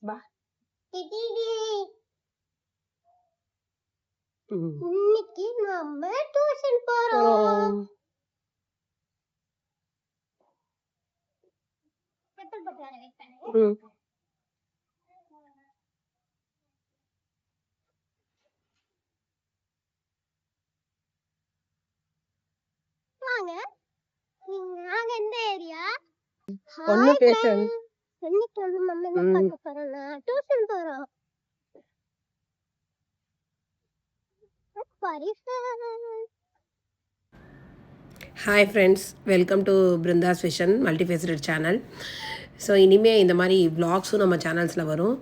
வா. இன்னைக்கு நம்ம டியூஷன் போறோம். வாங்க. நாங்க எந்த ஏரியா? ஒண்ணு பேசு. இன்னைக்கு வந்து நம்ம என்ன பார்க்க போறோம்னா டியூஷன் போறோம். Hi friends, welcome to Brindha's vision multifaceted channel. So இனிமேல் இந்த மாதிரி வ்ளாக்ஸும் நம்ம சேனல்ஸில் வரும்.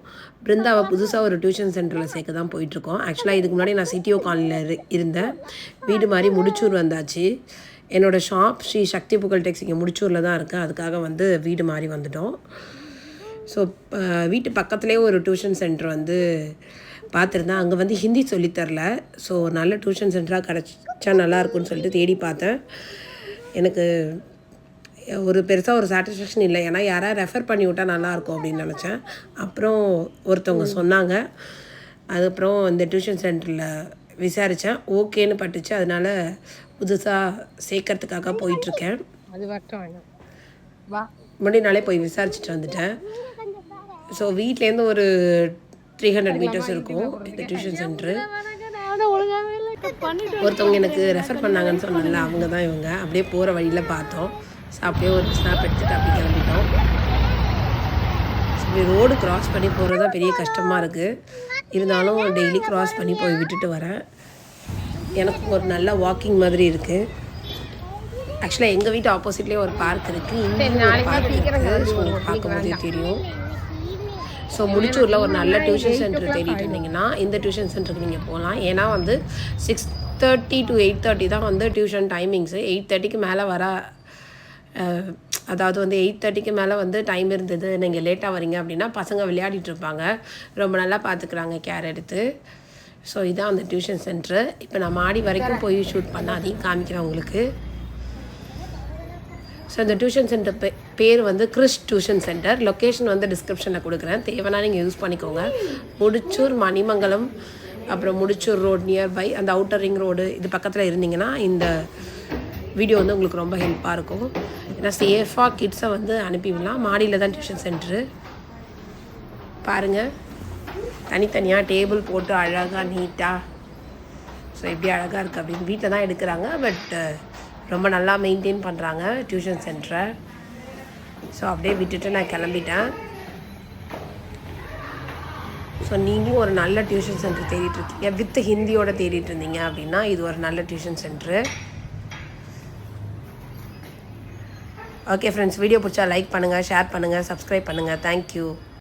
பிருந்தாவை புதுசாக ஒரு டியூஷன் சென்டரில் சேர்க்க தான் போயிட்டுருக்கோம். ஆக்சுவலாக இதுக்கு முன்னாடி நான் சிடிஓ காலனியில் இருந்தேன். வீடு மாதிரி முடிச்சூர் வந்தாச்சு. என்னோடய ஷாப் ஸ்ரீ சக்தி புகழ் டெக்ஸ் இங்கே முடிச்சூரில் தான் இருக்குது. அதுக்காக வந்து வீடு மாதிரி வந்துட்டோம். ஸோ வீட்டு பக்கத்துலேயே ஒரு டியூஷன் சென்டர் வந்து பார்த்துருந்தேன். அங்கே வந்து ஹிந்தி சொல்லித்தரல. ஸோ நல்ல டியூஷன் சென்டராக கிடச்சா நல்லாயிருக்குன்னு சொல்லிட்டு தேடி பார்த்தேன். எனக்கு ஒரு பெருசாக ஒரு சாட்டிஸ்ஃபேக்ஷன் இல்லை. ஏன்னா யாராவது ரெஃபர் பண்ணி விட்டால் நல்லாயிருக்கும் அப்படின்னு நினச்சேன். அப்புறம் ஒருத்தவங்க சொன்னாங்க. அதுக்கப்புறம் இந்த டியூஷன் சென்டரில் விசாரித்தேன், ஓகேன்னு பட்டுச்சு. அதனால் புதுசாக சேர்க்கறதுக்காக போயிட்டுருக்கேன். அது வரட்டும் வேணும். வா. முன்னாடி நாளே போய் விசாரிச்சுட்டு வந்துட்டேன். ஸோ வீட்லேருந்து ஒரு 300 மீட்டர்ஸ் இருக்கும் இந்த டியூஷன் சென்டரு. ஒருத்தவங்க எனக்கு ரெஃபர் பண்ணாங்கன்னு சொன்னாங்கல்ல, அவங்க தான் இவங்க. அப்படியே போகிற வழியில் பார்த்தோம். ஸோ அப்படியே ஒரு ஸ்னாப் எடுத்துகிட்டு அப்படி கிளம்பிட்டோம். ஸோ இப்படி ரோடு க்ராஸ் பண்ணி போகிறது தான் பெரிய கஷ்டமாக இருக்குது. இருந்தாலும் டெய்லி க்ராஸ் பண்ணி போய் விட்டுட்டு வரேன். எனக்கு ஒரு நல்ல வாக்கிங் மாதிரி இருக்குது. ஆக்சுவலாக எங்கள் வீட்டு ஆப்போசிட்லேயே ஒரு பார்க் இருக்குது. இங்கே ஒரு பார்க் இருக்குது. ஸோ பார்க்கும்போதே தெரியும். ஸோ முடிச்சூரில் ஒரு நல்ல டியூஷன் சென்டர் தேடிட்டு இருந்தீங்கன்னா இந்த டியூஷன் சென்டருக்கு நீங்கள் போகலாம். ஏன்னா வந்து 6:30 to 8:30 தான் வந்து டியூஷன் டைமிங்ஸு. 8:30க்கு மேலே வர, அதாவது வந்து 8:30க்கு மேலே வந்து டைம் இருந்தது, நீங்கள் லேட்டாக வரீங்க அப்படின்னா பசங்க விளையாடிட்டு இருப்பாங்க. ரொம்ப நல்லா பார்த்துக்குறாங்க, கேர் எடுத்து. ஸோ இதான் அந்த டியூஷன் சென்டரு. இப்போ நான் மாடி வரைக்கும் போய் ஷூட் பண்ண அதையும் காமிக்கிறேன் உங்களுக்கு. ஸோ இந்த டியூஷன் சென்டர் பேர் வந்து கிறிஸ் டியூஷன் சென்டர். லொக்கேஷன் வந்து டிஸ்கிரிப்ஷனில் கொடுக்குறேன், தேவைன்னா நீங்கள் யூஸ் பண்ணிக்கோங்க. முடிச்சூர், மணிமங்கலம், அப்புறம் முடிச்சூர் ரோடு நியர்பை, அந்த அவுட்டர் ரிங் ரோடு இது பக்கத்தில் இருந்தீங்கன்னா இந்த வீடியோ வந்து உங்களுக்கு ரொம்ப ஹெல்ப்பாக இருக்கும். ஏன்னா சேஃபாக கிட்ஸை வந்து அனுப்பிவிடலாம். மாடியில் தான் டியூஷன் சென்டரு. பாருங்கள், தனித்தனியாக டேபிள் போட்டு அழகாக நீட்டாக. ஸோ எப்படி அழகாக இருக்குது அப்படின்னு. வீட்டில் தான் எடுக்கிறாங்க, பட் ரொம்ப நல்லா மெயின்டைன் பண்ணுறாங்க டியூஷன் சென்டரை. ஸோ அப்படியே விட்டுட்டு நான் கிளம்பிட்டேன். ஸோ நீங்களும் ஒரு நல்ல டியூஷன் சென்டர் தேடிட்டுருக்கீங்க, வித் ஹிந்தியோட தேடிட்டு இருந்தீங்க அப்படின்னா இது ஒரு நல்ல tuition centre. Okay friends, video பிடிச்சா லைக் பண்ணுங்கள், ஷேர் பண்ணுங்கள், சப்ஸ்கிரைப் பண்ணுங்கள். தேங்க்யூ.